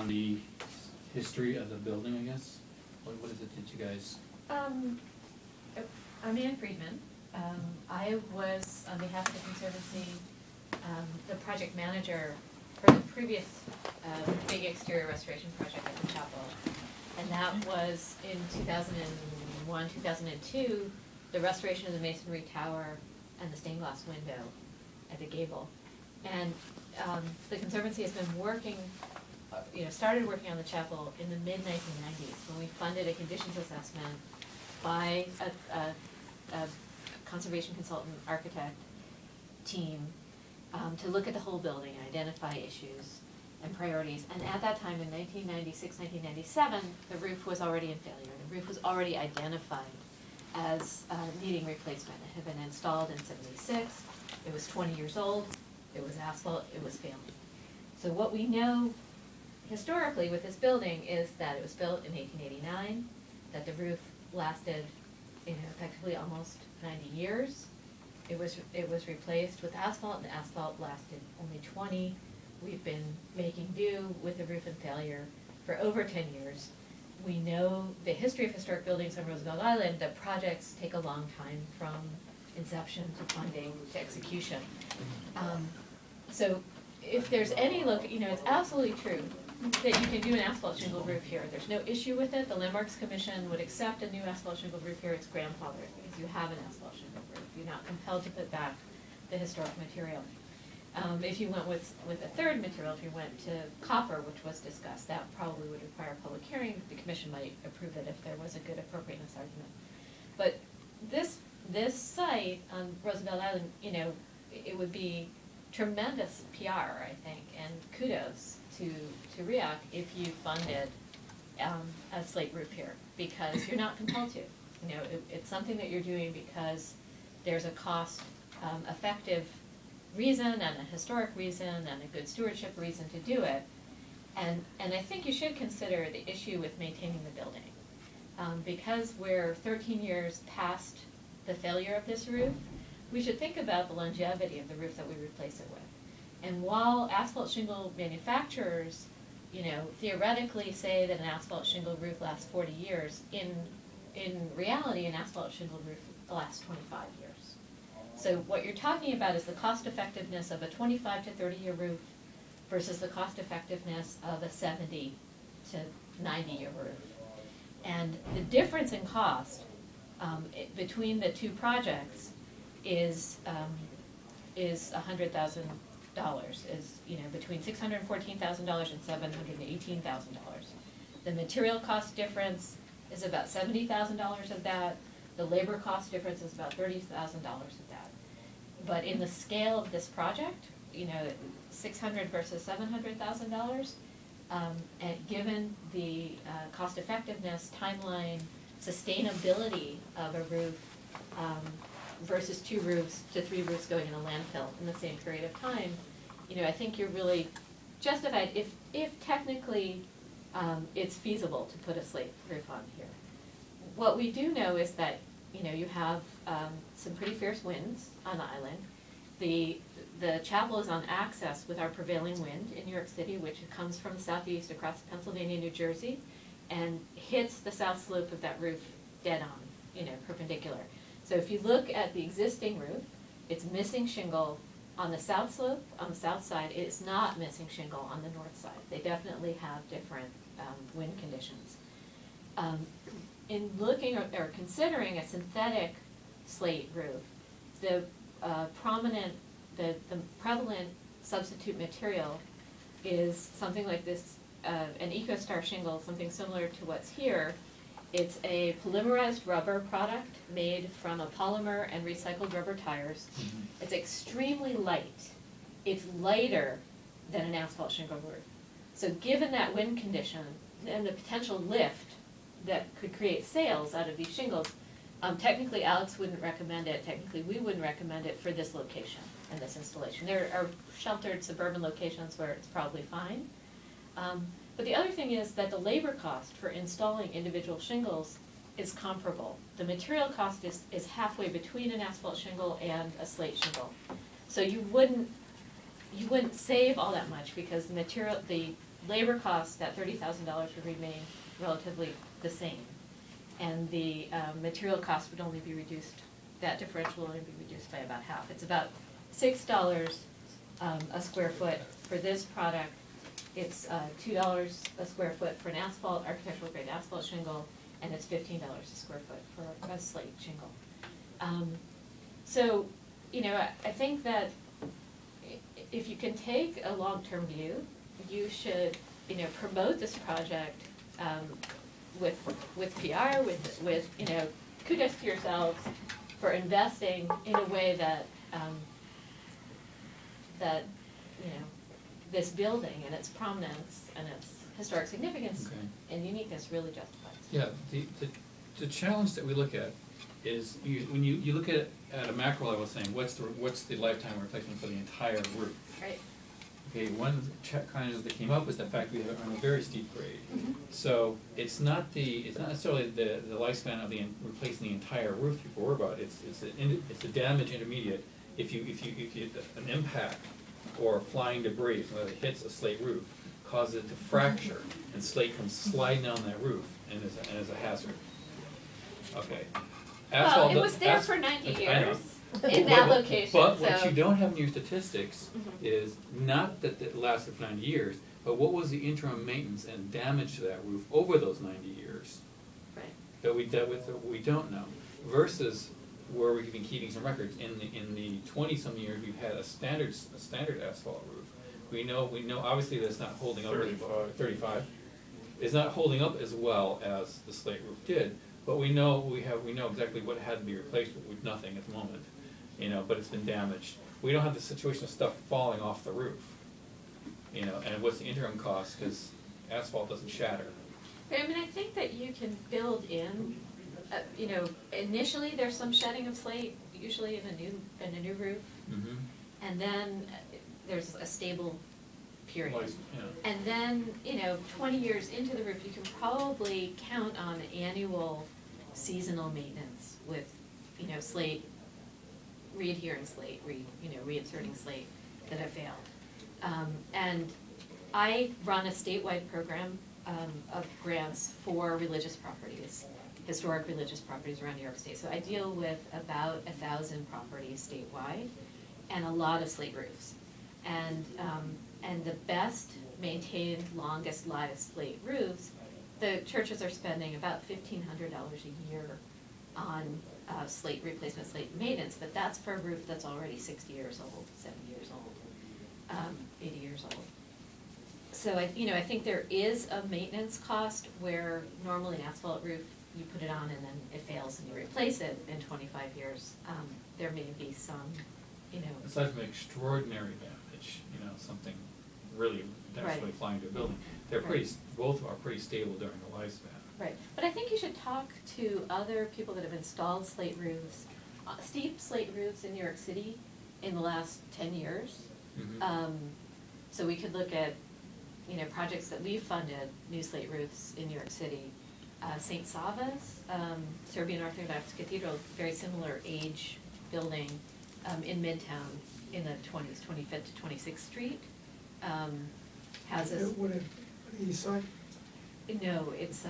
on the history of the building, I guess? What is it that you guys? I'm Ann Friedman. I was, on behalf of the Conservancy, the project manager for the previous big exterior restoration project at the chapel. And that was in 2001, 2002, the restoration of the masonry tower and the stained glass window at the gable. And the Conservancy has been working, started working on the chapel in the mid-1990s when we funded a conditions assessment by a conservation consultant architect team to look at the whole building and identify issues and priorities. And at that time, in 1996, 1997, the roof was already in failure. The roof was already identified as needing replacement. It had been installed in '76. It was 20 years old. It was asphalt. It was failing. So what we know historically with this building is that it was built in 1889, that the roof lasted, effectively almost 90 years. It was replaced with asphalt, and the asphalt lasted only 20. We've been making do with the roof in failure for over 10 years. We know the history of historic buildings on Roosevelt Island, that projects take a long time from inception to funding to execution. So if there's any look, it's absolutely true that you can do an asphalt shingle roof here. There's no issue with it. The Landmarks Commission would accept a new asphalt shingle roof here. It's grandfathered because you have an asphalt shingle roof. You're not compelled to put back the historic material. If you went with a third material, if you went to copper, which was discussed, that probably would require a public hearing. The commission might approve it if there was a good appropriateness argument. But this site on Roosevelt Island, it would be tremendous PR, I think, and kudos to RIOC if you funded a slate roof here, because you're not compelled to. It's something that you're doing because there's a cost-effective reason and a historic reason and a good stewardship reason to do it. And I think you should consider the issue with maintaining the building. Because we're 13 years past the failure of this roof, we should think about the longevity of the roof that we replace it with. And while asphalt shingle manufacturers, theoretically say that an asphalt shingle roof lasts 40 years, in reality, an asphalt shingle roof lasts 25 years. So what you're talking about is the cost effectiveness of a 25 to 30-year roof versus the cost effectiveness of a 70 to 90-year roof. And the difference in cost between the two projects is $100,000. Is between $614,000 and $718,000. The material cost difference is about $70,000 of that. The labor cost difference is about $30,000 of that. But in the scale of this project, $600,000 versus $700,000, and given the cost effectiveness, timeline, sustainability of a roof versus 2 roofs to 3 roofs going in a landfill in the same period of time, I think you're really justified if technically it's feasible to put a slate roof on here. What we do know is that you have some pretty fierce winds on the island. The chapel is on axis with our prevailing wind in New York City, which comes from the southeast across Pennsylvania, New Jersey, and hits the south slope of that roof dead on, perpendicular. So if you look at the existing roof, it's missing shingle on the south slope, on the south side. It's not missing shingle on the north side. They definitely have different wind conditions. In looking or considering a synthetic slate roof, the prevalent substitute material is something like this, an EcoStar shingle, something similar to what's here. It's a polymerized rubber product made from a polymer and recycled rubber tires. It's extremely light. It's lighter than an asphalt shingle roof. So given that wind condition and the potential lift that could create sales out of these shingles, technically Alex wouldn't recommend it, technically we wouldn't recommend it for this location and this installation. There are sheltered suburban locations where it's probably fine. But the other thing is that the labor cost for installing individual shingles is comparable. The material cost is halfway between an asphalt shingle and a slate shingle. So you wouldn't save all that much because the labor costs, that $30,000 would remain relatively the same. And the material cost would only be reduced, that differential would only be reduced by about half. It's about $6 a square foot for this product. It's $2 a square foot for an asphalt, architectural grade asphalt shingle, and it's $15 a square foot for a slate shingle. So, you know, I think that if you can take a long-term view, you should, you know, promote this project with PR, with you know, kudos to yourselves for investing in a way that that, you know, this building and its prominence and its historic significance and uniqueness really justifies. Yeah, the challenge that we look at is when you look at it at a macro level, saying what's the lifetime replacement for the entire roof. Right. Okay, one challenge that came up was the fact we have on a very steep grade. Mm-hmm. So it's not necessarily the lifespan of replacing the entire roof people worry about. It's the damage intermediate. If you an impact or flying debris, whether it hits a slate roof, causes it to fracture, and slate comes sliding down that roof and is a hazard. Okay. Well, it was there for 90 years in that location. But so. what you don't have in your statistics is not that it lasted for 90 years, but what was the interim maintenance and damage to that roof over those 90 years? Right. That we dealt with that we don't know. Versus where we've been keeping some records in the 20-some years we've had a standard asphalt roof. We know obviously that's not holding up. 35. It's not holding up as well as the slate roof did. But we know exactly what had to be replaced with nothing at the moment, you know. But it's been damaged. We don't have the situation of stuff falling off the roof, you know. And what's the interim cost? Because asphalt doesn't shatter. I mean, I think that you can build in, you know, initially there's some shedding of slate, usually in a new roof, and then there's a stable period. Yeah. And then, you know, 20 years into the roof, you can probably count on annual seasonal maintenance with, you know, slate, readhering slate, reinserting slate that have failed. And I run a statewide program of grants for religious properties, historic religious properties around New York State. So I deal with about 1,000 properties statewide and a lot of slate roofs. And the best maintained, longest lived slate roofs, the churches are spending about $1,500 a year on slate replacement, slate maintenance, but that's for a roof that's already 60 years old, 70 years old, 80 years old. So I think there is a maintenance cost where normally an asphalt roof, you put it on and then it fails and you replace it in 25 years. There may be some, you know. Aside from extraordinary damage, you know, something really desperately flying to a building, they're both are pretty stable during the lifespan. Right, but I think you should talk to other people that have installed slate roofs, steep slate roofs in New York City in the last 10 years. So we could look at, you know, projects that we've funded, new slate roofs in New York City. St. Sava's, Serbian Orthodox Cathedral, very similar age building in Midtown in the 20s, 25th to 26th Street. Has a... What east side? No, it's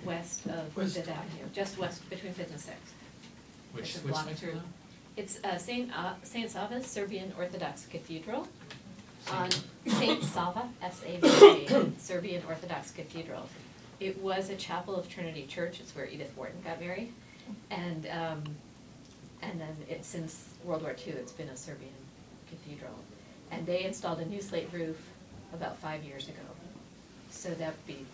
west of Fifth Avenue, just west between 5th and 6th. Which through. It's St. Sava's Serbian Orthodox Cathedral on St. Sava, S-A-V-A, Serbian Orthodox Cathedral. It was a chapel of Trinity Church. It's where Edith Wharton got married, and then since World War II, it's been a Serbian cathedral. And they installed a new slate roof about 5 years ago. So that would be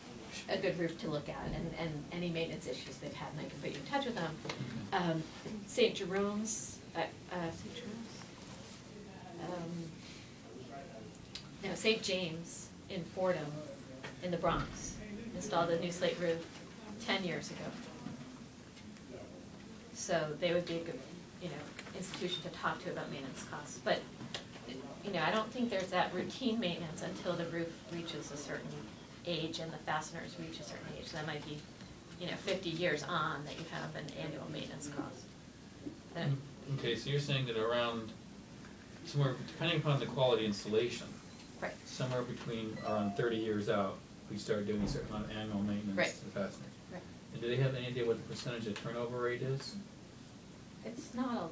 a good roof to look at, and any maintenance issues they've had, and I can put you in touch with them. St. Jerome's, St. James in Fordham, in the Bronx, installed a new slate roof 10 years ago. So they would be a good, you know, institution to talk to about maintenance costs. But, you know, I don't think there's that routine maintenance until the roof reaches a certain age and the fasteners reach a certain age. So that might be, you know, 50 years on that you have an annual maintenance cost. Okay, so you're saying that around somewhere, depending upon the quality installation, Right. somewhere between around 30 years out, we start doing a certain amount of annual maintenance Right. to the fasteners. Right. And do they have any idea what the percentage of turnover rate is? It's not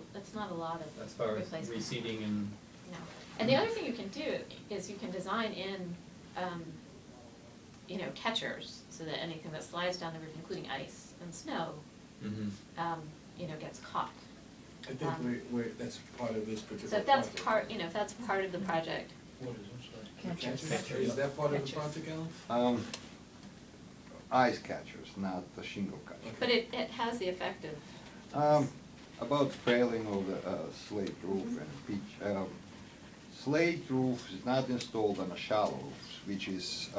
a lot of As far as replacement. reseating and, No. And the other thing you can do is you can design in, you know, catchers so that anything that slides down the roof, including ice and snow, you know, gets caught. I think that's part of this particular So if that's project. part, you know, if that's part of the project, What is, I'm sorry? Catchers. Is that part of the Catchers. project, Alan? Ice catchers, not the shingle catchers. but it has the effect of, About failing of the slate roof and pitch. Slate roof is not installed on a shallow roof, which is,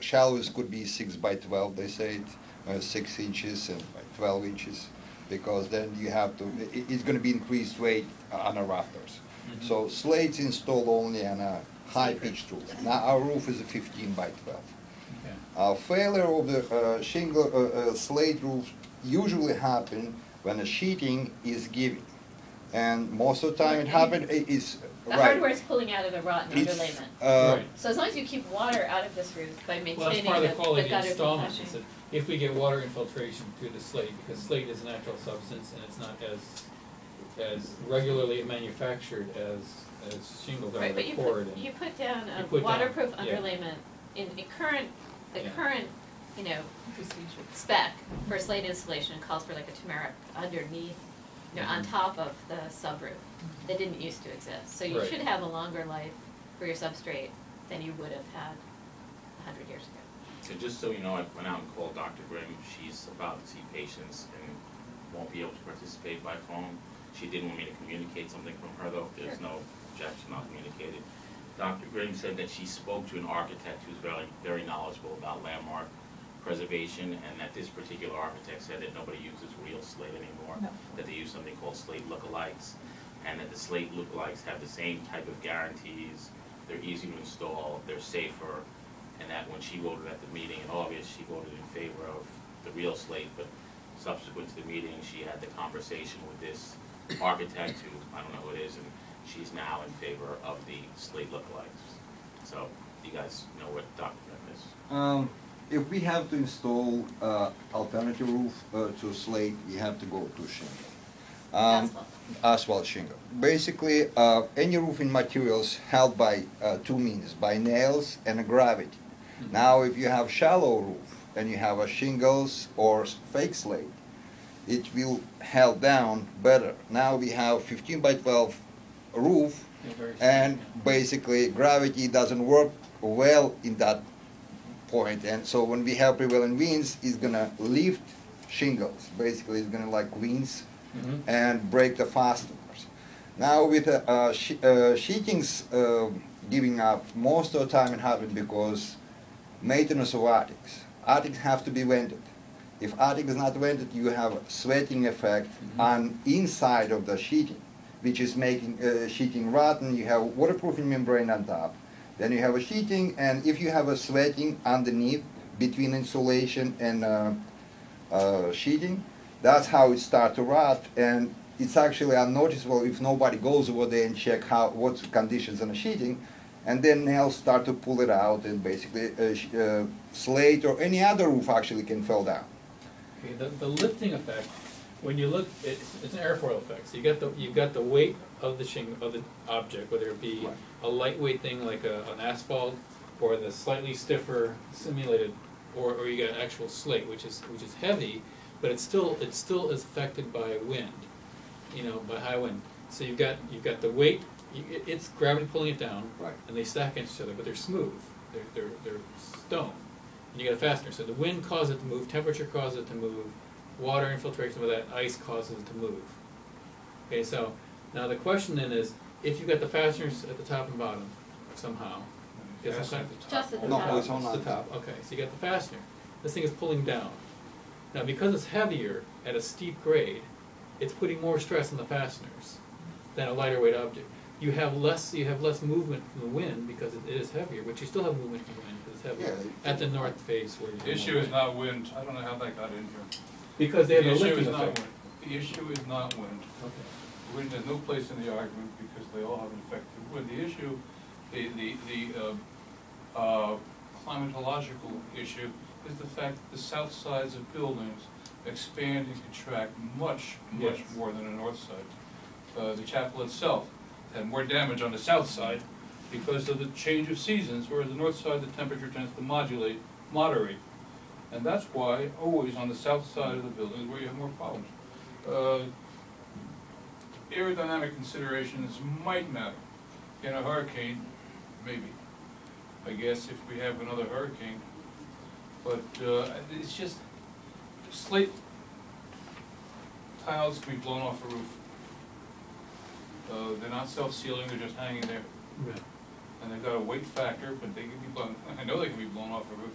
shallows could be 6 by 12, they say it, 6 inches and by 12 inches, because then you have to, it's gonna be increased weight on the rafters. So slate's installed only on a high pitched roof. Now our roof is a 15 by 12. okay. Failure of the shingle slate roofs usually happen when the sheeting is giving, and most of the time it happens is the right. hardware is pulling out of the rotten It's, underlayment. Right. So as long as you keep water out of this roof by Well, that's maintaining part of the the quality gutter installment, decompression. is that if we get water infiltration through the slate, because slate is a natural substance and it's not as regularly manufactured as shingles are, Right, but they're poured and. you put down You a put down, waterproof yeah. underlayment in the current, Yeah. you know, spec for slate installation calls for like a turmeric underneath, you know, on top of the subroof. That didn't used to exist. So you Right. should have a longer life for your substrate than you would have had 100 years ago. So just so you know, I went out and called Dr. Grimm. She's about to see patients and won't be able to participate by phone. She did want me to communicate something from her, though. There's Sure. no objection, I'll communicate it. Dr. Grimm said that she spoke to an architect who's very, very knowledgeable about landmark preservation, and that this particular architect said that nobody uses real slate anymore, that they use something called slate lookalikes, and that the slate lookalikes have the same type of guarantees, they're easy to install, they're safer, and that when she voted at the meeting in August, she voted in favor of the real slate, but subsequent to the meeting, she had the conversation with this architect who, I don't know who it is, and she's now in favor of the slate lookalikes. So, you guys know what Dr. Grimm is? If we have to install alternative roof to slate, we have to go to shingle. Asphalt. Asphalt shingle. Basically, any roofing materials held by two means, by nails and gravity. Now, if you have shallow roof and you have a shingles or fake slate, it will held down better. Now we have 15 by 12 roof, They're very and strong, basically gravity doesn't work well in that point, and so when we have prevailing winds, it's gonna lift shingles. Basically, it's gonna like winds yeah. Mhm. and break the fasteners. Now with sheetings giving up, most of the time it happens because maintenance of attics. Attics have to be vented. If attic is not vented, you have a sweating effect on inside of the sheeting, which is making sheeting rotten. You have waterproofing membrane on top. Then you have a sheeting, and if you have a sweating underneath between insulation and sheeting, that's how it starts to rot, and it's actually unnoticeable if nobody goes over there and check what's the conditions on the sheeting, and then nails start to pull it out, and basically slate or any other roof actually can fall down. Okay, the lifting effect, when you look, it's an airfoil effect. So you've got the weight of the shingle, of the object, whether it be a lightweight thing like an asphalt, or the slightly stiffer simulated, or you got actual slate, which is heavy, but it's still is affected by wind, you know, by high wind. So you've got the weight, it's gravity pulling it down, Right. and they stack against each other, but they're smooth, they're stone. And you got a fastener, so the wind causes it to move, temperature causes it to move, water infiltration with that ice causes it to move. Okay, so now the question then is, if you got the fasteners at the top and bottom somehow, get some kind of- Just at the No, top. it's on the top. Okay, so you got the fastener. This thing is pulling down. Now, because it's heavier at a steep grade, it's putting more stress on the fasteners than a lighter weight object. You have less movement from the wind because it is heavier, but you still have movement from the wind because it's heavier. Yeah. At the north face where you The issue is not wind. I don't know how that got in here. because they have The a issue lifting is not effect. wind. The issue is not wind. Okay. Wind has no place in the argument because they all have an effect of wind. The issue climatological issue is the fact that the south sides of buildings expand and contract much Yes. more than the north side. The chapel itself had more damage on the south side because of the change of seasons, whereas the north side, the temperature tends to moderate. And that's why always on the south side of the building is where you have more problems. Aerodynamic considerations might matter. In a hurricane, maybe. I guess if we have another hurricane. But it's just, slate tiles can be blown off a roof. They're not self-sealing, they're just hanging there. Right. And they've got a weight factor, but they can be blown, I know they can be blown off a roof.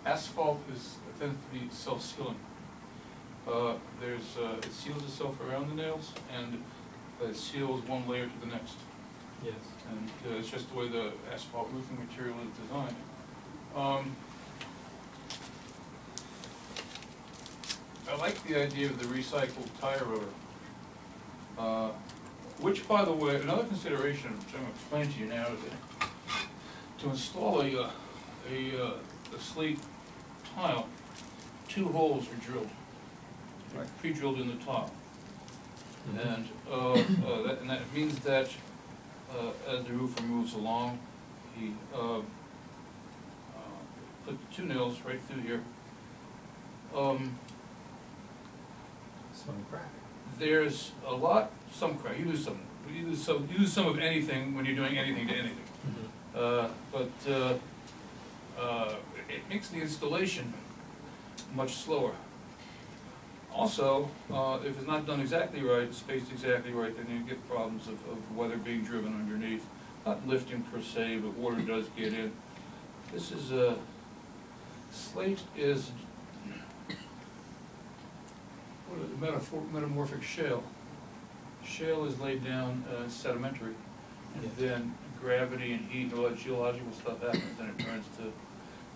Asphalt tends to be self-sealing. It seals itself around the nails, and it seals one layer to the next. Yes. And it's just the way the asphalt roofing material is designed. I like the idea of the recycled tire rotor, which, by the way, another consideration, which I'm going to explain to you now, is that to install a slate tile, 2 holes are drilled, pre-drilled in the top. And that means that as the roofer moves along, he put 2 nails right through here. Some crack. There's some crack. You lose some of anything when you're doing anything to anything. Mm-hmm. It makes the installation much slower. Also, if it's not done exactly right, spaced exactly right, then you get problems of weather being driven underneath. Not lifting per se, but water does get in. This is slate is metamorphic shale. Shale is laid down sedimentary, and Yes. then gravity and heat and all that geological stuff happens, and it turns to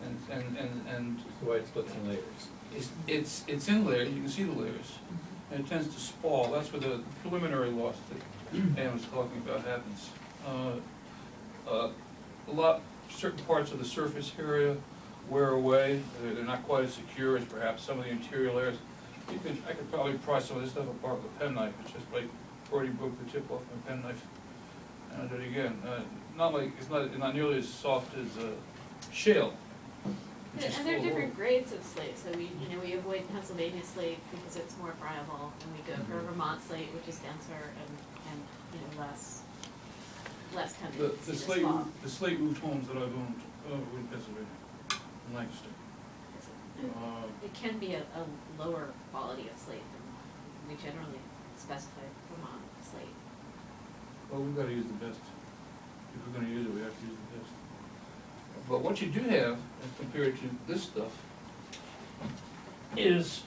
and That's why it splits in layers. it's in layers. You can see the layers, and it tends to spall. That's where the preliminary loss that Ann was talking about happens. Certain parts of the surface area wear away. They're not quite as secure as perhaps some of the interior layers. I could probably pry some of this stuff apart with a penknife. It's just like already broke the tip off my penknife. And I did it again. It's not nearly as soft as shale. which is And there are full of different oil. grades of slate, so we avoid Pennsylvania slate because it's more friable, and we go for Vermont slate, which is denser and less tendency The to slate spot. the slate roofed homes that I've owned were in Pennsylvania, in Lancaster. It can be a lower quality of slate than we generally specify Vermont slate. Well, we've got to use the best. If we're going to use it, we have to use the best. But what you do have, as compared to this stuff, is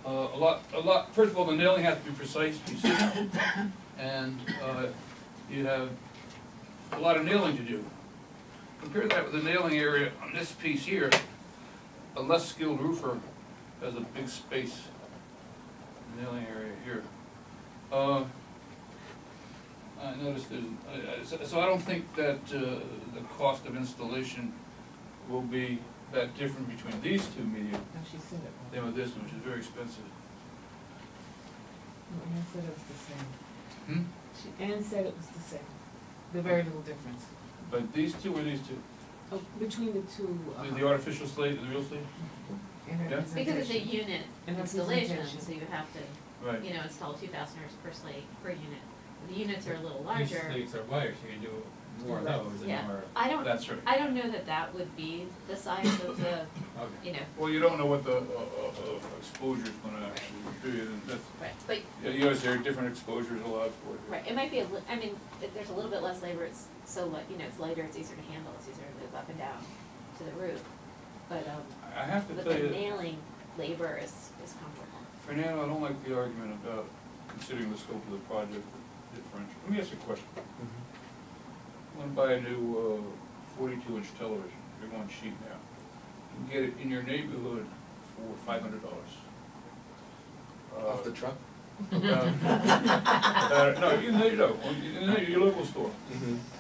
a lot. First of all, the nailing has to be precise, you see, and you have a lot of nailing to do. Compare that with the nailing area on this piece here. A less skilled roofer has a big space nailing area here. I noticed so I don't think that the cost of installation will be that different between these two media She said it. than with this one, which is very expensive. Ann said it was the same. Ann said it was the same. The very little difference. But these two or these two? Oh, between the two. The artificial slate and the real slate? in her Yeah. Because it's a presentation. unit And her installation, presentation. so you have to, Right. install 2 fasteners per slate, per unit. The units are a little These larger. slates are wired, so you can do more of those and Yeah, more. I don't That's right. know that would be the size of the, Okay. Well, you don't know what the exposure is going to actually be, and that's, right, but, there are different exposures allowed for it. right, it might be there's a little bit less labor, it's so it's lighter, it's easier to handle, it's easier to move up and down to the roof. But, I have to but tell the you, nailing labor is comfortable. Fernando, I don't like the argument about considering the scope of the project differential. Let me ask you a question. Mm-hmm. I want to buy a new 42-inch television, you're going cheap now. You can get it in your neighborhood for $500. Off the truck? No, you know, your local store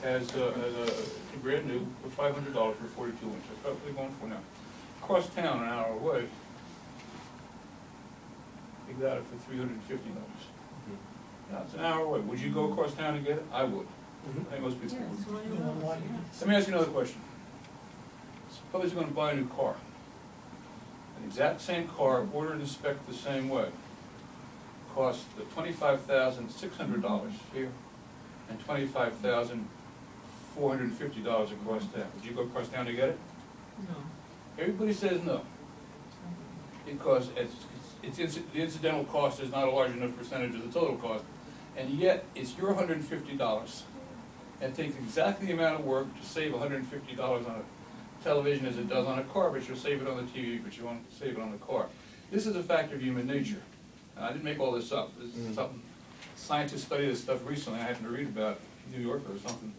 has a brand new for $500 for 42 inch. That's what they're going for now. Across town, an hour away, they got it for $350. Now, it's an hour away. Would you go across town to get it? I would. I think most people would. Let me ask you another question. Suppose you're gonna buy a new car. An exact same car, ordered and spec'd the same way, costs $25,600 here and $25,450 across town. Would you go across town to get it? No. Everybody says no. Because the incidental cost is not a large enough percentage of the total cost. And yet, it's your $150. And it takes exactly the amount of work to save $150 on a television as it does on a car, but you'll save it on the TV, but you won't save it on the car. This is a fact of human nature. And I didn't make all this up. This is something, scientists studied this stuff recently. I happened to read about it in New Yorker or something.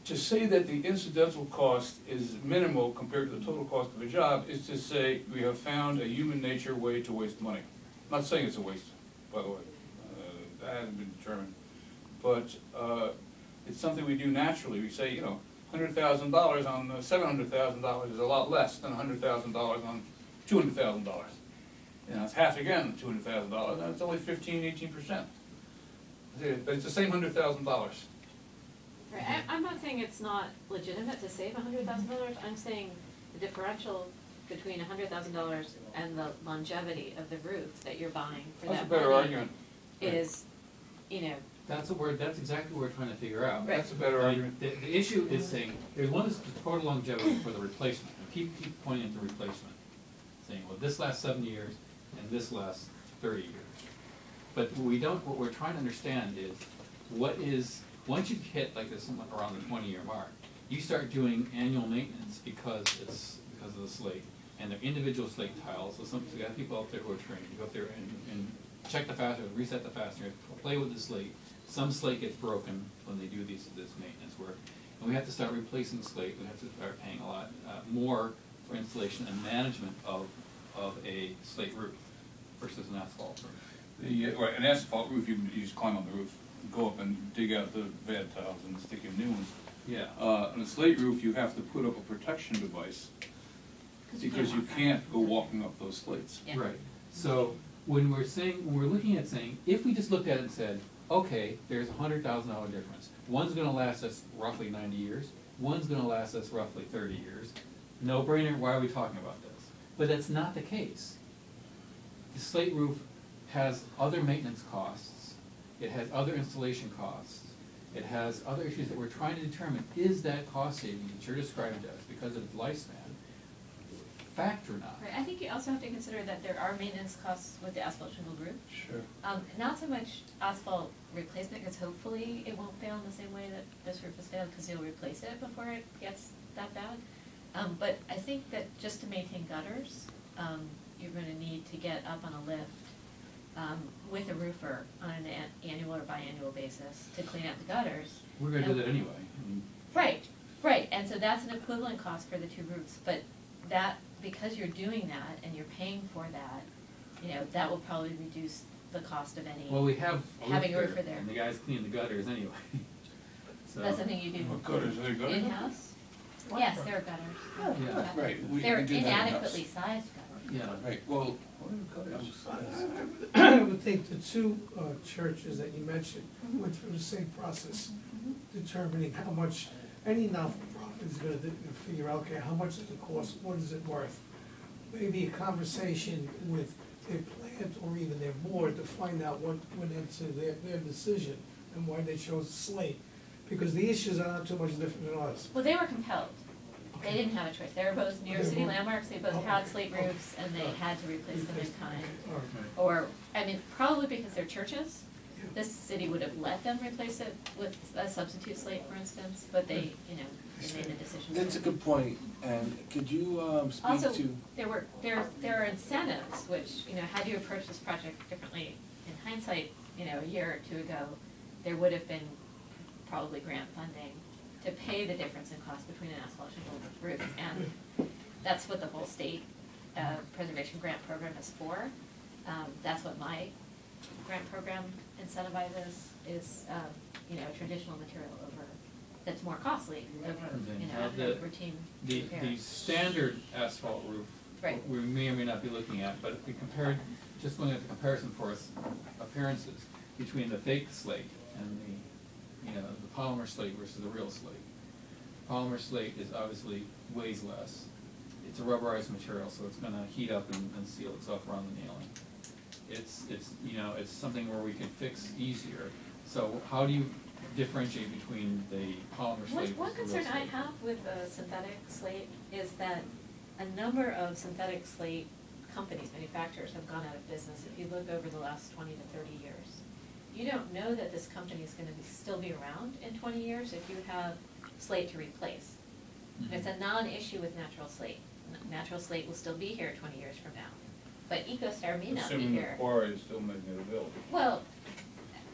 To say that the incidental cost is minimal compared to the total cost of a job is to say we have found a human nature way to waste money. I'm not saying it's a waste, by the way. That hasn't been determined. But it's something we do naturally. We say, you know, $100,000 on $700,000 is a lot less than $100,000 on $200,000. You know, it's half again, $200,000, and it's only 15–18%. But it's the same $100,000. Right, I'm not saying it's not legitimate to save $100,000. I'm saying the differential between $100,000 and the longevity of the roof that you're buying for That's that a better money argument. is, you know. That's exactly what we're trying to figure out. Right. That's a better argument. The issue is saying, there's one is the total longevity for the replacement. And keep pointing at the replacement, saying, well, this lasts 7 years and this lasts 30 years. But what we're trying to understand is, once you hit like this around the 20-year mark, you start doing annual maintenance because of the slate, and they're individual slate tiles. So you got people out there who are trained. You go up there and check the fastener, reset the fastener, play with the slate. Some slate gets broken when they do this maintenance work, and we have to start replacing slate. We have to start paying a lot more for installation and management of a slate roof versus an asphalt roof. Right, an asphalt roof, you just climb on the roof, go up and dig out the bad tiles and stick in new ones. Yeah. On a slate roof, you have to put up a protection device because you can't go walking up those slates. Yeah. Right. So when we're looking at saying, if we just looked at it and said, okay, there's $100,000 difference. One's going to last us roughly 90 years. One's going to last us roughly 30 years. No brainer. Why are we talking about this? But that's not the case. The slate roof has other maintenance costs. It has other installation costs. It has other issues that we're trying to determine, is that cost saving that you're describing to us because of its lifespan fact or not? Right, I think you also have to consider that there are maintenance costs with the asphalt shingle roof. Sure. Not so much asphalt replacement, because hopefully it won't fail in the same way that this roof has failed, because you'll replace it before it gets that bad. But I think that just to maintain gutters, you're gonna need to get up on a lift with a roofer on an annual or biannual basis to clean out the gutters. We're going to do that anyway. Right, and so that's an equivalent cost for the two roofs, but that, because you're doing that and you're paying for that, you know, that will probably reduce the cost of any. Well, we have having a roofer there. and the guys clean the gutters anyway. So That's something you do What gutters? Are they gutters? in-house? Yes, there are gutters. Yeah. Right, we They're do that in-house. inadequately sized gutters. Yeah. Right, well, I would think the two churches that you mentioned went through the same process, determining how much any not-for-profit is gonna figure out, okay, how much does it cost, what is it worth? Maybe a conversation with their plant or even their board to find out what went into their decision and why they chose slate. Because the issues are not too much different than ours. Well, they were compelled. They didn't have a choice. They were both New York City landmarks. They both had slate roofs, and they had to replace them in kind. Or, I mean, probably because they're churches. This city would have let them replace it with a substitute slate, for instance, but they, you know, they made the decision. that's a good point, and could you speak Also, to? there are incentives, which, you know, had you approached this project differently in hindsight, you know, a year or two ago, there would have been probably grant funding to pay the difference in cost between an asphalt shingle roof, and that's what the whole state preservation grant program is for. That's what my grant program incentivizes is, traditional material over, that's more costly over, The- routine The repairs. standard asphalt roof, Right. we may or may not be looking at, but if we compared, just looking at the comparison for us, appearances between the fake slate and the polymer slate versus the real slate. Polymer slate is obviously weighs less. It's a rubberized material, so it's gonna heat up and seal itself around the nailing. It's something where we can fix easier. So how do you differentiate between the polymer slate One versus the real concern I slate? have with the synthetic slate is that a number of synthetic slate companies, manufacturers, have gone out of business. If you look over the last 20 to 30 years, you don't know that this company is gonna still be around in 20 years if you have slate to replace. Mhm. It's a non-issue with natural slate. Natural slate will still be here 20 years from now, but EcoStar may not be Assuming the here. quarry is still making it available. Well,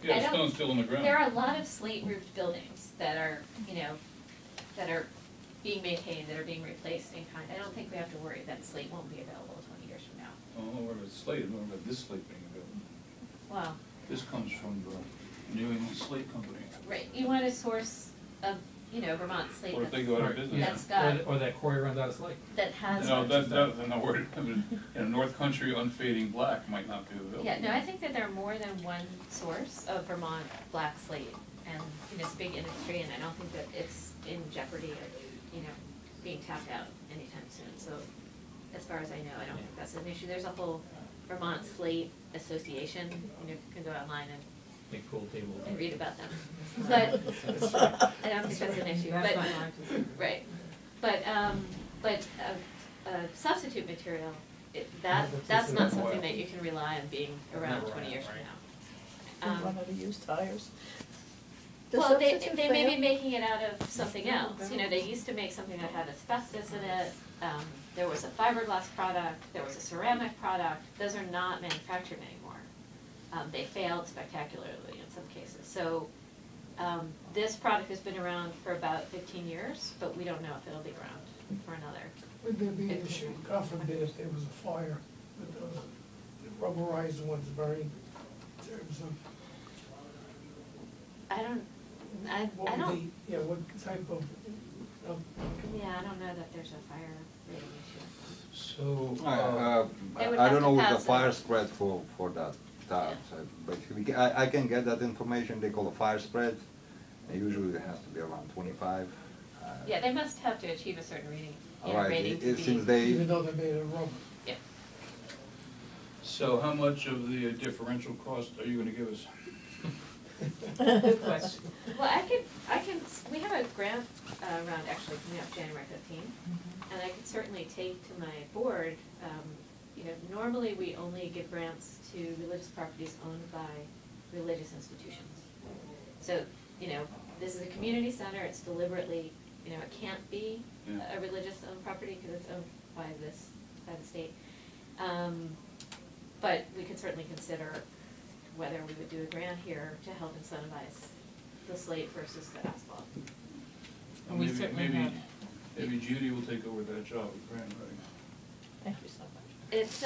Yeah, I the don't- stone's still in the ground. there are a lot of slate roofed buildings that are, that are being maintained, that are being replaced in kind. I don't think we have to worry that slate won't be available 20 years from now. I don't know where it's slate, I don't know about this slate being available. Wow, This comes from the New England Slate Company. right, you want a source of, Vermont slate What if they that's, go out of Right, business? yeah. That's got- Or that quarry runs out of slate. that has. No, I'm not worried, I mean, North Country unfading black might not be available. Yeah, no, I think that there are more than one source of Vermont black slate, and, it's a big industry, and I don't think that it's in jeopardy of, being tapped out anytime soon, so as far as I know, I don't think that's an issue. There's a whole Vermont Slate Association, you can go online Big pool table. and read about them, but I don't think that's an issue, That's but, not mine to say. right, but substitute material, that's not something that you can rely on being around Never 20 years around, from now. Run out of used tires. Does Well, they substitute may be fail? making it out of something else, they used to make something that had asbestos in it, there was a fiberglass product, there was a ceramic product, those are not manufactured anymore. They failed spectacularly in some cases, so, this product has been around for about 15 years, but we don't know if it'll be around for another. Would there be an issue, God forbid, if there was a fire with the rubberized ones burning, in terms of, I don't, I what would don't, the, yeah, what type of, yeah, I don't know that there's a fire rating issue. So, They would I have don't to know what the pass fire it. spread for that tile, so basically, I can get that information, they call a fire spread, and usually it has to be around 25. Yeah, they must have to achieve a certain reading, Alright, rating to be. since they, even though they're made of rubber? Yeah. so how much of the differential cost are you gonna give us? Good question. Well, we have a grant round actually coming up January 15th, and I could certainly take to my board, normally we only give grants to religious properties owned by religious institutions. So, this is a community center, it's deliberately, it can't be Yeah. a religious owned property because it's owned by the state. But we could certainly consider whether we would do a grant here to help incentivize the slate versus the asphalt. And we Maybe- certainly maybe- have. Maybe Judy will take over that job of grant writing. Thank you so much. It's,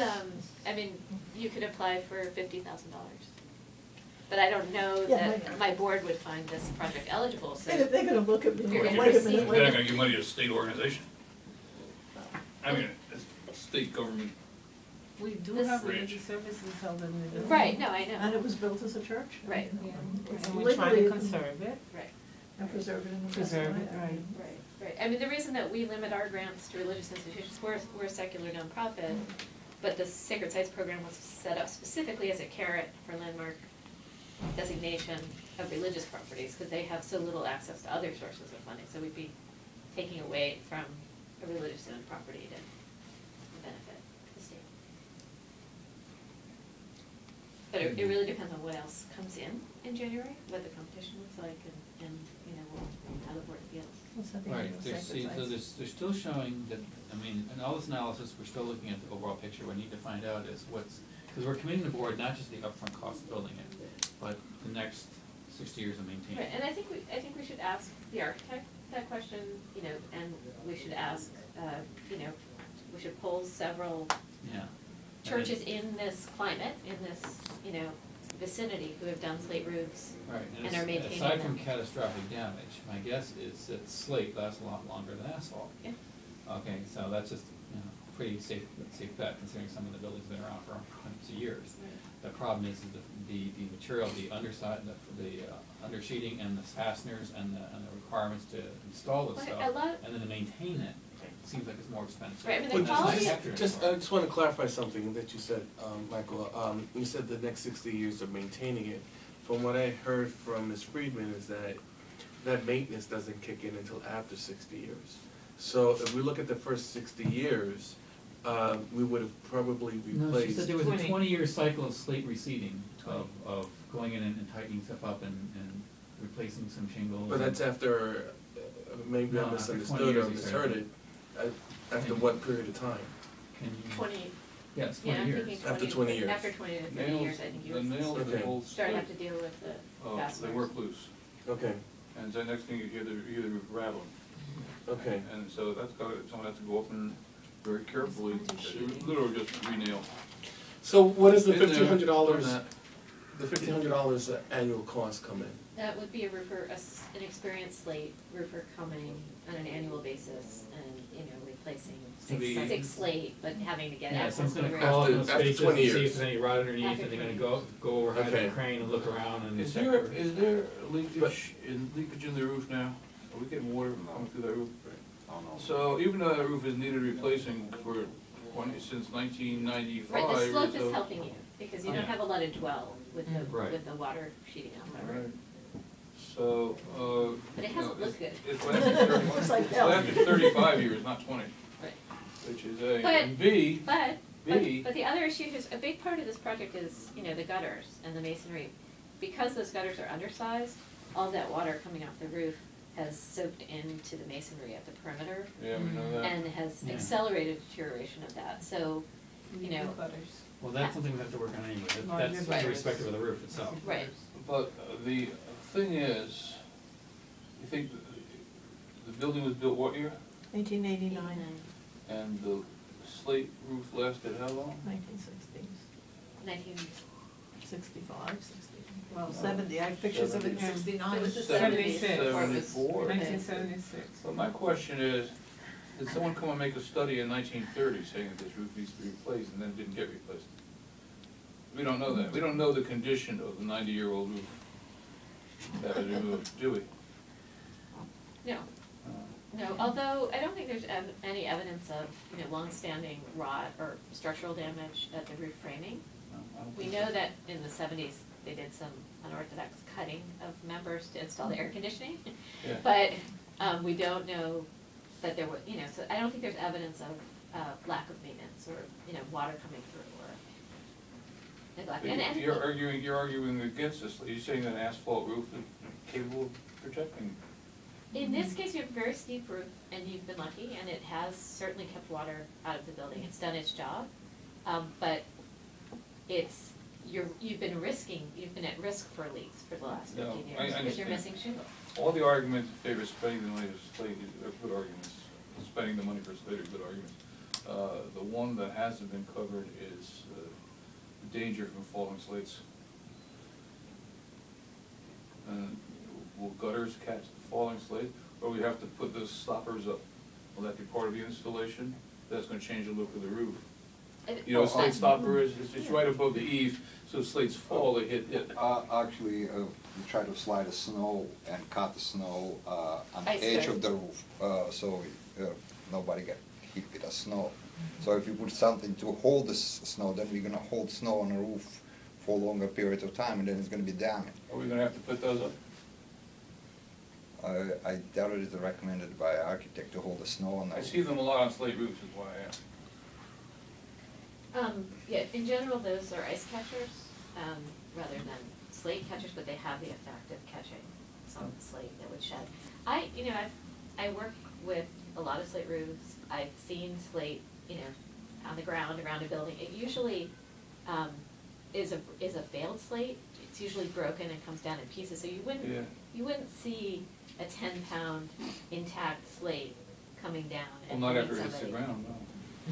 you could apply for $50,000. But I don't know Yeah, that my board would find this project eligible, so. They're gonna look at me, You're and gonna wait a receive- minute, They're not wait. gonna give money to a state organization. I mean, it's state government. We do This- have religious services held in the building. Right, no, I And know, it was built as a church? right, Yeah, It's and we're trying to legally- conserve it. right, And preserve it in the. Preserve it, best way. right. right. The reason that we limit our grants to religious institutions, we're a secular nonprofit, but the Sacred Sites Program was set up specifically as a carrot for landmark designation of religious properties, because they have so little access to other sources of funding, so we'd be taking away from a religious owned property to benefit the state. But it really depends on what else comes in January, what the competition looks like, and how the board feels. What's that the Right, annual there's, sacred so sites? they're still showing that, in all this analysis, we're still looking at the overall picture. What we need to find out is because we're committing the board, not just the upfront cost of building it, but the next 60 years of maintaining Right, it. and I think we should ask the architect that question, and we should ask, we should poll several Yeah. churches in this climate, in this, vicinity who have done slate roofs. Right, And it's- are maintaining aside from them. catastrophic damage, my guess is that slate lasts a lot longer than asphalt. Yeah. Okay, so that's just, you know, pretty safe bet considering some of the buildings have been around for hundreds of years. The problem is the material, the underside, the undersheeting and the fasteners and the requirements to install this Well, stuff, a lot- and then to maintain it, seems like it's more expensive. Right, I mean, But the quality That's of, not just, accurate I just wanna clarify something that you said, Michael. You said the next 60 years of maintaining it. From what I heard from Ms. Friedman is that maintenance doesn't kick in until after 60 years. So if we look at the first 60 years, we would have probably No, she replaced. said there was a 20. 20-year cycle of slate reseeding, of going in and tightening stuff up and replacing some shingles. But that's after, maybe No, I after 20 misunderstood years, or he said. misheard it. After what period of time? Can you? 20, Yes, yeah, 20 I'm years. thinking After 20, 20 years. after 20 to 30 Nails, years, I think you the nails, Okay. they hold start to have to slate. deal with the They fasteners. work loose, Okay, and the next thing you hear the roof rattling. okay. And so someone has to go up and very carefully, literally just re-nail. So what does the Been there, $1,500, done the $1,500 annual cost come in? That would be a roofer, an experienced slate roofer coming on an annual basis and, you know, replacing The- six slate, but having to get Yeah, access someone's to the gonna roof. crawl in After those spaces 20 and see years. if there's any rot underneath, After and they're gonna 20. go overhead Okay. the crane and look around and Is check there, for- is there leakage in the roof now? Are we getting water coming through that roof? So even though that roof is needed replacing since 1995 Right, the or slope so. is helping you, because you don't Yeah. have a lot of dwell with Right. the water sheeting out there. Right. So, But it you know, hasn't looked good. It's lasted 30 Looks like it's hell. lasted 35 years, not 20, Right. which is A. But- And B, But the other issue is, a big part of this project is, you know, the gutters and the masonry. Because those gutters are undersized, all that water coming off the roof has soaked into the masonry at the perimeter yeah, we know that. and has Yeah. accelerated deterioration of that, so, you know. Butters. Well, that's something we have to work on anyway, Larger that's gutters. irrespective of the roof itself. Right. But the thing is, you think the building was built what year? 1989, And the slate roof lasted how long? 1960s, 1965, 60. Well, 70, I have pictures of it in 69. It was the 70s, 70s. 74. 1976. But my question is, did someone come and make a study in 1930 saying that this roof needs to be replaced and then didn't get replaced? We don't know that. We don't know the condition of the 90-year-old roof that was removed, do we? No, no, although I don't think there's any evidence of, you know, long-standing rot or structural damage at the roof framing. No, I don't We think know so. that in the 70s, they did some unorthodox cutting of members to install the air conditioning. Yeah. But we don't know that there were, you know, so I don't think there's evidence of lack of maintenance or, you know, water coming through or neglect. And You're arguing against this. You're saying that an asphalt roof is capable of protecting. in this case, you have a very steep roof, and you've been lucky, and it has certainly kept water out of the building. It's done its job, but you've been at risk for leaks for the last No, 15 I years because you're understand. missing shingle. All the arguments in favor of spending the money for slate are good arguments. Spending the money for slate are good arguments. The one that hasn't been covered is the danger from falling slates. And will gutters catch the falling slate, or we have to put those stoppers up? Will that be part of the installation? That's gonna change the look of the roof. You know, a slate stopper is, it's right above the eave, so slates fall, they hit it. Actually, we try to slide the snow and cut the snow on the Ice edge curve. of the roof, so nobody get hit with the snow. So if you put something to hold the snow, then we're gonna hold snow on the roof for a longer period of time, and then it's gonna be damaged. Are we gonna have to put those up? I doubt it is recommended by an architect to hold the snow on the I roof. see them a lot on slate roofs, is why I asked. Yeah, in general, those are ice catchers, rather than slate catchers, but they have the effect of catching some of the slate that would shed. I work with a lot of slate roofs. I've seen slate, you know, on the ground around a building. It usually, is a failed slate. It's usually broken and comes down in pieces, so you Yeah. wouldn't see a 10-pound intact slate coming down Well, and not hitting after it hits the somebody. ground, no.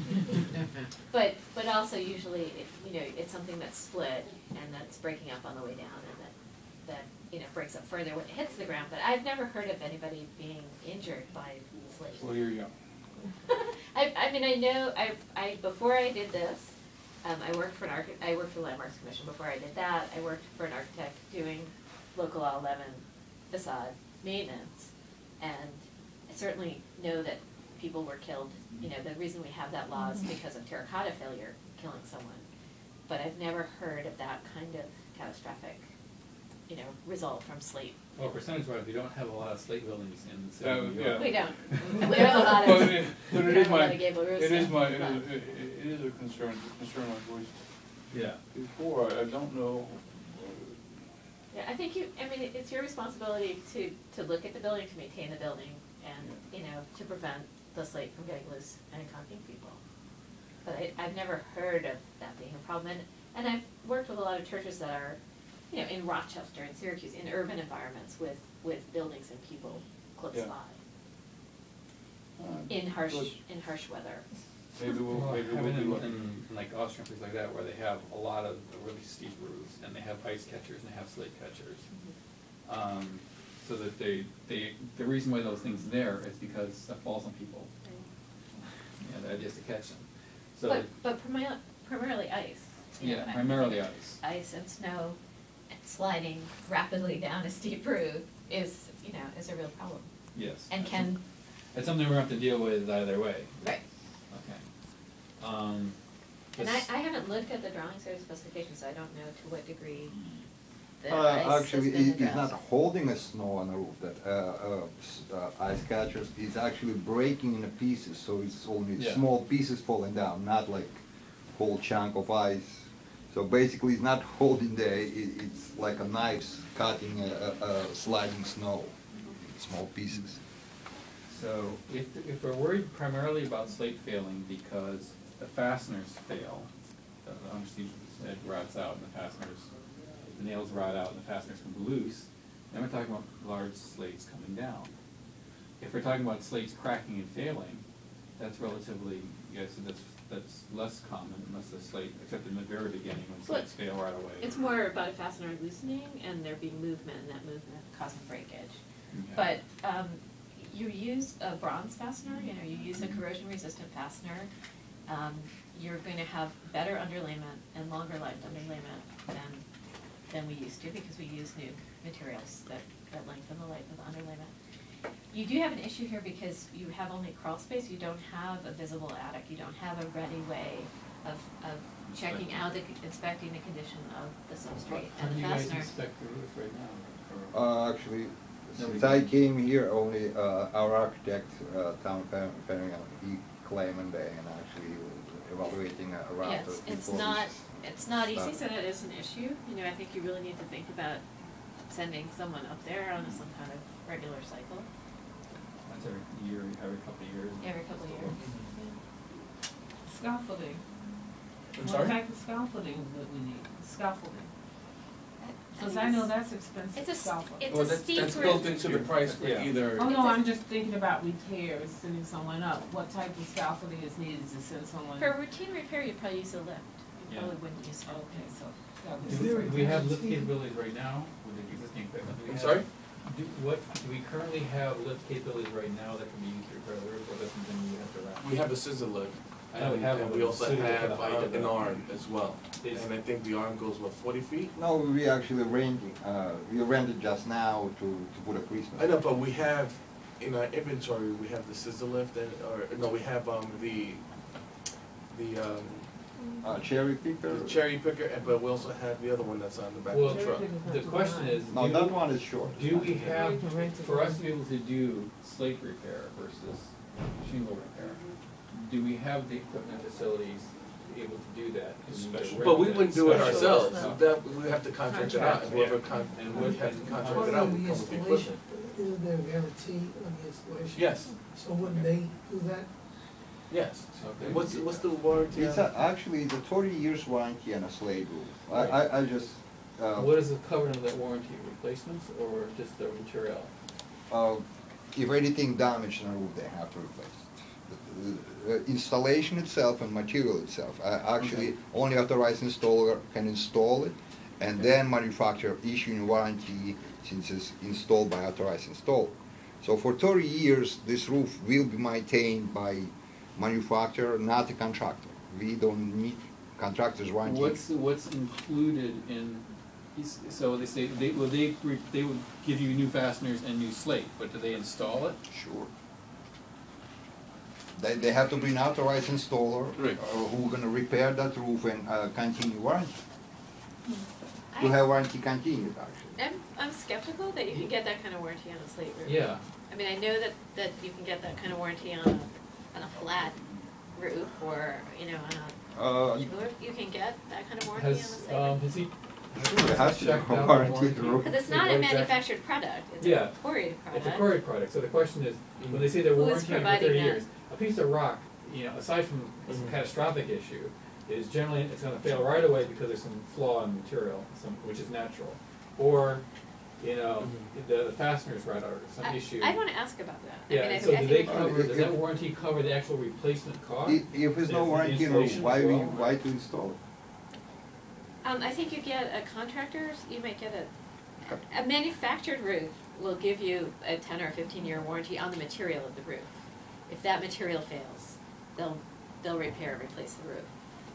But also usually, it's something that's split and that's breaking up on the way down and that breaks up further when it hits the ground. But I've never heard of anybody being injured by slate. Well, here you go. I mean, I know, before I did this, I worked for the Landmarks Commission. Before I did that, I worked for an architect doing local law 11 facade maintenance. And I certainly know that people were killed. The reason we have that law is because of terracotta failure killing someone. But I've never heard of that kind of catastrophic, result from slate. Well, percentage-wise, we don't have a lot of slate buildings in the city of New York. Yeah. We don't. We have a lot of, But we it don't is have a my, lot of gable roofs. it is so, my, but- it is a concern I voiced Yeah. before. I don't know. Yeah, I think it's your responsibility to look at the building, to maintain the building, and, to prevent the slate from getting loose and encountering people. But I've never heard of that being a problem, and I've worked with a lot of churches that are, in Rochester and Syracuse, in urban environments with buildings and people close Yeah. by, Good. in harsh weather. Maybe we'll Well, be having lucky. in like Austria, places like that, where they have a lot of really steep roofs, and they have ice catchers, and they have slate catchers. So that the reason why those things are there is because stuff falls on people. Yeah, the idea is to catch them. So, But primarily ice. yeah, primarily ice. Ice and snow and sliding rapidly down a steep roof is a real problem. Yes. And can, It's something we're going to have to deal with either way. right. Okay. And this- I haven't looked at the drawings or specifications, so I don't know to what degree the ice has Actually, been it's not addressed. holding a snow on the roof, that ice catchers, it's actually breaking into pieces, so it's only Yeah. small pieces falling down, not like whole chunk of ice. So basically, it's not holding there, it's like a knife cutting a sliding snow, small pieces. So if we're worried primarily about slate failing because the fasteners fail, the undersea edge rots out and the nails rot out and the fasteners come loose, then we're talking about large slates coming down. If we're talking about slates cracking and failing, that's relatively, that's less common unless the slate, except in the very beginning when slates fail right away. It's more about a fastener loosening and there being movement, and that movement causing breakage. Okay. But you use a bronze fastener, you use a corrosion-resistant fastener. You're going to have better underlayment and longer-lived underlayment than we used to, because we use new materials that lengthen the life of the underlayment. You do have an issue here because you have only crawl space. You don't have a visible attic. You don't have a ready way of checking out, inspecting the condition of the substrate How and do the you guys fastener. inspect the roof right now? Or- Actually, Nobody since I can. came here, only our architect, Tom Ferringham, he claimed and actually evaluating around Yes, it's not easy, so that is an issue. I think you really need to think about sending someone up there on some kind of regular cycle, Once every year, every couple of years. every couple of years. Scaffolding. I'm What sorry? type of scaffolding would we need? Scaffolding. Because I know that's expensive, It's a scaffolding. Well, It's a steep that's roof. built into the price for Yeah. either. Oh, no, It's a- I'm just thinking about repairs, sending someone up. What type of scaffolding is needed to send someone? For routine repair, you'd probably use a lift. You Yeah. probably wouldn't use a Okay, so that Do was. we, do we have lift capabilities right now with the existing equipment? Do we I'm have- sorry? Do we currently have lift capabilities right now that can be used to repair the roof, or that's something we have to wrap? We have a scissor lift. I know we have And one, we but also suited for have the height of an the- arm as well. Is- And I think the arm goes, 40 feet? No, we actually renting, we rented just now to put a Christmas. I know, but we have, in our inventory, we have the scissor lift we have, Cherry picker? the cherry picker, but we also have the other one that's on the back Well, of the truck. the question is, No, that one is short. do we have, We can rent it for us out. to be able to do slate repair versus shingle repair, do we have the equipment facilities to be able to do that? But we wouldn't do it Special. ourselves, that, we have to contract it out, and whoever, And we have to contract it Part out, of we the come with the installation, equipment. isn't there a guarantee on the installation? Yes, So wouldn't they do that? yes. Okay. And what's the warranty on It's it? actually, it's a 30 years warranty on a slate roof. I just, What is the cover of that warranty, replacements or just the material? if anything damaged on the roof, they have to replace it. installation itself and material itself. Actually, only authorized installer can install it, and then manufacturer issuing warranty since it's installed by authorized installer. So for 30 years, this roof will be maintained by manufacturer, not the contractor. We don't need contractor's warranty. What's included in, so they say, they would give you new fasteners and new slate, but do they install it? Sure. They have to be an authorized installer Right. who's gonna repair that roof and continue warranty. To I- have warranty continued, actually. I'm skeptical that you can get that kind of warranty on a slate roof. Yeah. I mean, I know that you can get that kind of warranty on a flat roof or, you know, on a roof. You can get that kind of warranty on a slate roof. Has he? Sure, it has to be checked out the warranty the roof. Because it's not a manufactured product, it's a Yeah. quarried product. It's a quarried product, so the question is, when they say they're Who is warranting it for providing 30 that? years, a piece of rock, you know, aside from this catastrophic issue, is generally, it's gonna fail right away because there's some flaw in the material, which is natural. Or, you know, the fasteners right out, or some issue. I wanna ask about that. I mean, Yeah, I so do think they it- cover, does that warranty cover the actual replacement cost? If there's no Is the warranty in roof, installation why as well? why to install it? I think you get a contractors, you might get a manufactured roof will give you a 10 or 15-year warranty on the material of the roof. If that material fails, they'll repair and replace the roof.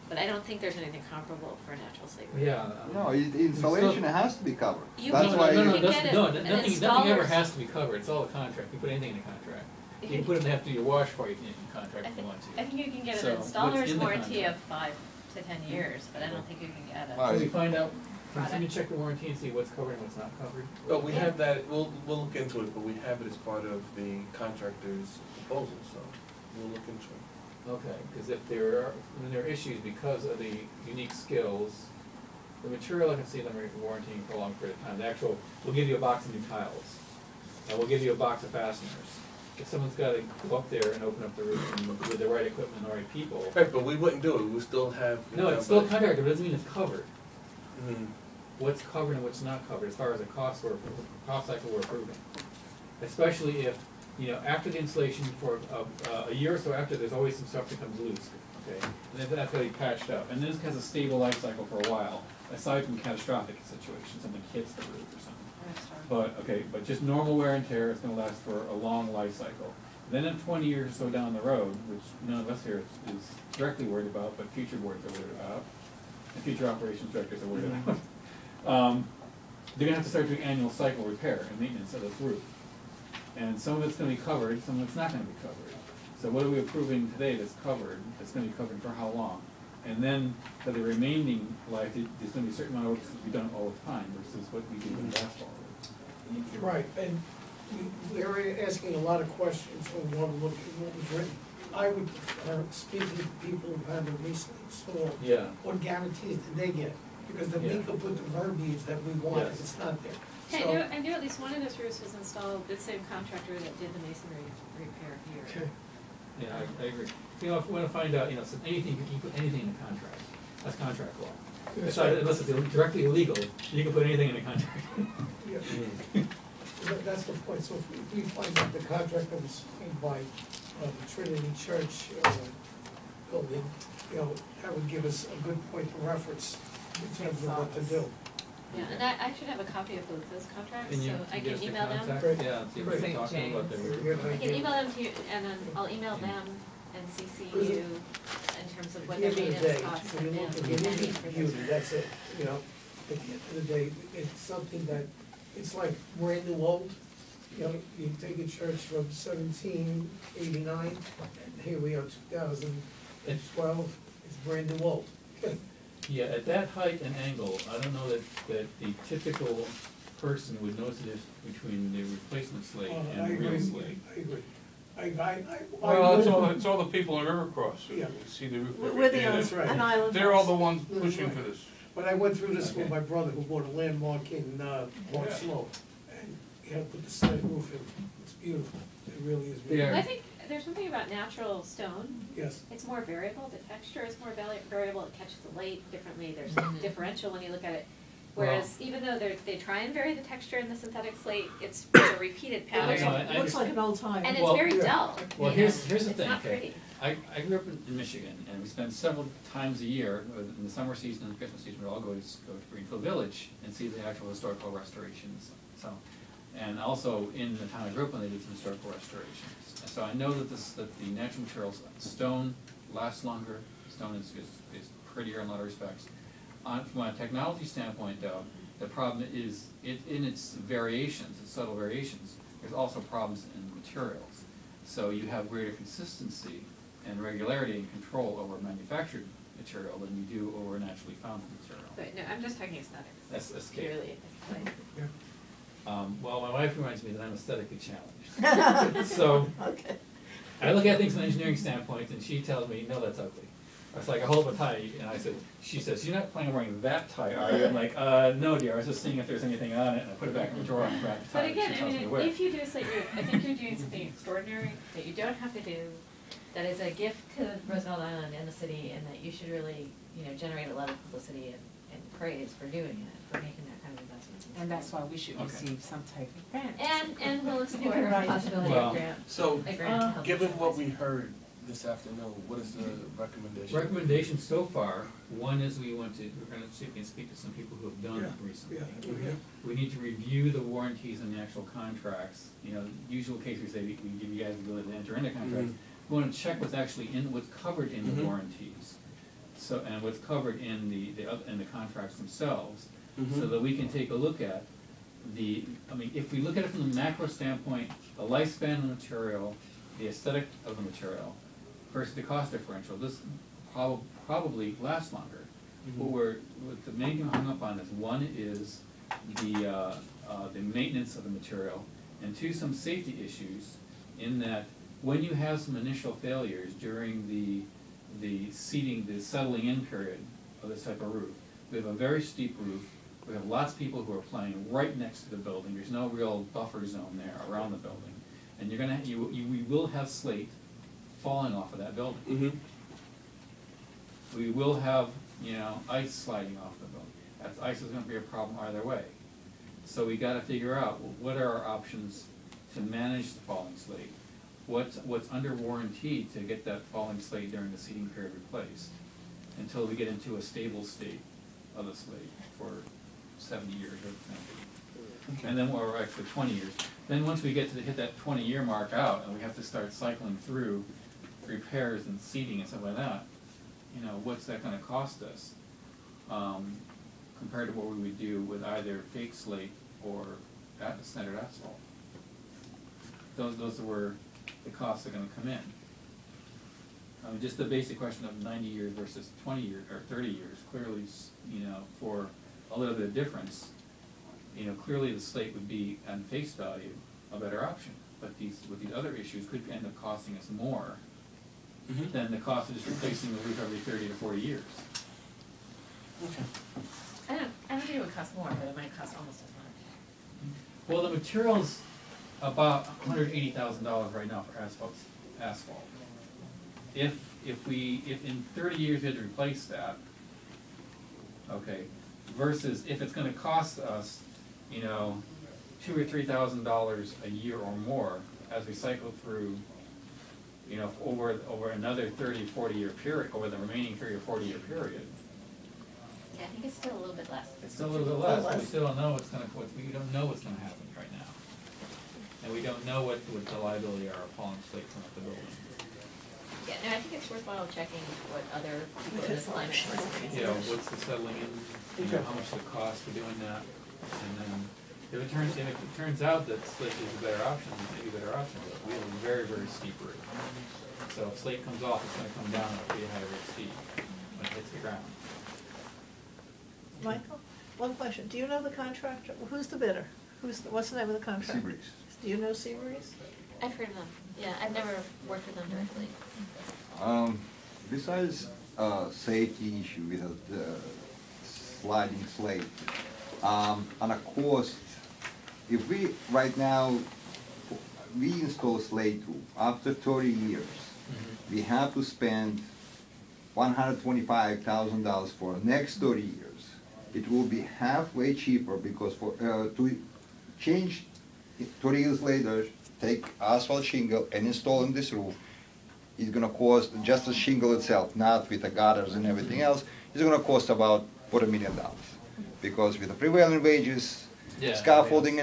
But I don't think there's anything comparable for a natural slate roof. Yeah. No, installation has to be covered. You That's can- why. you No, can that's- get no, an nothing ever installer's- has to be covered, it's all a contract, you put anything in a contract. You You can can- put in, have to do your wash part in the contract I if you think, want I to. think you can get So, an what's installer's in the warranty of contract? 5 to 10 years, but I don't think you can get a. All Can right. we find out, can Product. somebody check the warranty and see what's covered and what's not covered? But we have that, we'll look into it, but we have it as part of the contractor's proposal, so we'll look into it. Okay, because when there are issues because of the unique skills, the material I can see them warranting for a long period of time. The actual, we'll give you a box of new tiles, and we'll give you a box of fasteners. If someone's gotta go up there and open up the roof and with the right equipment and the right people. Right, but we wouldn't do it, we still have. No, it's still contracted, but it doesn't mean it's covered. Mhm. What's covered and what's not covered as far as the cost cycle we're approving. Especially if, you know, after the installation for a year or so after, there's always some stuff that comes loose, okay? And then that's gotta be patched up, and this has a stable life cycle for a while, aside from catastrophic situations, something hits the roof or something. But just normal wear and tear is gonna last for a long life cycle. Then in 20 years or so down the road, which none of us here is directly worried about, but future boards are worried about, and future operations directors are worried about, they're gonna have to start doing annual cycle repair and maintenance of this roof. And some of it's gonna be covered, some of it's not gonna be covered. So what are we approving today that's covered, that's gonna be covered for how long? And then for the remaining life, there's gonna be a certain amount of work that's to be done all the time versus what we do with asphalt. Right, and we're asking a lot of questions on what was written. I would prefer speaking to people who have it recently installed. Yeah. What guarantees did they get? Because then we Yeah. could put the verbiage that we want if Yes. it's not there. Okay, I knew at least one of those roofs was installed, the same contractor that did the masonry repair here. Okay. Yeah, I agree. You know, if we wanna find out, you know, anything, you can put anything in a contract, that's contract law. That's Aside- right. Unless it's directly illegal, you can put anything in a contract. Yeah. That's the point, so if we find out the contractor was signed by the Trinity Church building, you know, that would give us a good point of reference in terms of what to do. Yeah, and I should have a copy of both those contracts, Can you so I give can us the email them. contact? Great. Yeah, see what Great. they're talking about there. Yeah. I can email them to you, and then I'll email them and CC you in terms of what their At the end of the maintenance day, costs when have you been. look at if the any, for beauty, this. that's it, you know, at the end of the day, it's something that, it's like brand new old. You know, you take a church from 1789, and here we are, 2012, it's brand new old. Yeah, at that height and angle, I don't know that the typical person would notice the difference between the replacement slate I and agree, real slate. I agree. I Well, would- it's all the people in Rivercross who Yeah. see the roof every We're day. the, That's right. an island. They're all house. the ones pushing for this. But I went through this with Okay. my brother who bought a landmark in Park Yeah. Slope, and he had to put the slate roof in. It's beautiful, it really is They beautiful. are- I think there's something about natural stone, Yes, it's more variable, the texture is more variable, it catches the light differently, there's differential when you look at it. Whereas even though they try and vary the texture in the synthetic slate, it's a repeated It pattern. looks like an old tire. And it's Well, very dull. Well, you know? here's the It's thing, not okay. pretty. I grew up in Michigan, and we spend several times a year, in the summer season and the Christmas season, we all go to Greenfield Village and see the actual historical restorations. So, and also in the town I grew up in, they did some historical restorations. And so I know that the natural materials, stone lasts longer, stone is prettier in a lot of respects. From a technology standpoint, though, the problem is in its variations, its subtle variations. There's also problems in the materials. So you have greater consistency and regularity and control over manufactured material than you do over naturally found material. But no, I'm just talking aesthetics. That's escape. Purely aesthetic. Well, my wife reminds me that I'm aesthetically challenged. So Okay. I look at things from an engineering standpoint, and she tells me, no, that's ugly. It's like, I hold up a tie, and she says, you're not planning on wearing that tie, are you? I'm like, no, dear, I was just seeing if there's anything on it, and I put it back in the drawer and grab the tie. But again, she I tells me to mean, wear. if you do a slate roof, I think you're doing something extraordinary that you don't have to do, that is a gift to Roosevelt Island and the city, and that you should really, generate a lot of publicity and praise for doing it, for making that kind of investment. And that's why we should Okay. receive some type of grant. And we'll explore can the write it possibility Well, of grant. So, A grant to help given us. what we heard this afternoon, what is the recommendation? Recommendations so far, one is we're gonna see if we can speak to some people who have done it recently. Yeah. We need to review the warranties and the actual contracts. Usual case we say we give you guys the ability to enter into contracts. We wanna check what's actually what's covered in the warranties. So, and what's covered in the contracts themselves, so that we can take a look at if we look at it from the macro standpoint, the lifespan of the material, the aesthetic of the material, versus the cost differential, this probably lasts longer. What the main thing hung up on is, one is the maintenance of the material, and two, some safety issues, in that when you have some initial failures during the settling in period of this type of roof, we have a very steep roof, we have lots of people who are playing right next to the building, there's no real buffer zone there around the building, and we will have slate falling off of that building. We will have, ice sliding off the building. That ice is gonna be a problem either way. So we gotta figure out, what are our options to manage the falling slate? What's under warranty to get that falling slate during the seeding period replaced, until we get into a stable state of the slate for 70 years or something. And then, or actually 20 years. Then once we get to hit that 20-year mark out, and we have to start cycling through repairs and seeding and stuff like that, what's that gonna cost us, compared to what we would do with either fake slate or standard asphalt? Those are where the costs are gonna come in. Just the basic question of 90 years versus 20 years, or 30 years, clearly, for a little bit of difference, clearly the slate would be, on face value, a better option. But with these other issues, could end up costing us more than the cost of just replacing the roof every 30 to 40 years. I don't think it would cost more, but it might cost almost as much. Well, the material's about $180,000 right now for asphalt. If in 30 years we had to replace that, okay, versus if it's gonna cost us, $2,000 or $3,000 a year or more as we cycle through, over another 30, 40-year period, over the remaining 30 or 40-year period. Yeah, I think it's still a little bit less. It's still a little bit less, but we still don't know we don't know what's gonna happen right now. And we don't know what the liability are of falling slate from the building. Yeah, no, I think it's worthwhile checking what other people in this climate are experiencing. What's the settling in, how much the cost for doing that, and then if it turns out that slate is a better option, it may be a better option, but we have a very, very steep roof. So if slate comes off, it's gonna come down at a pretty high rate speed when it hits the ground. Michael, one question. Do you know the contractor? Who's the bidder? What's the name of the contractor? Seabreeze. Do you know Seabreeze? I've heard of them, yeah, I've never worked with them directly. Besides safety issue with the sliding slate, on a cost, if we right now we install slate roof after 30 years, we have to spend $125,000 for the next 30 years it will be halfway cheaper because for to change 20 years later, take asphalt shingle and install in this roof, it's gonna cost just the shingle itself, not with the gutters and everything else, it's gonna cost about $250,000. Because with the prevailing wages, Yeah, scaffolding and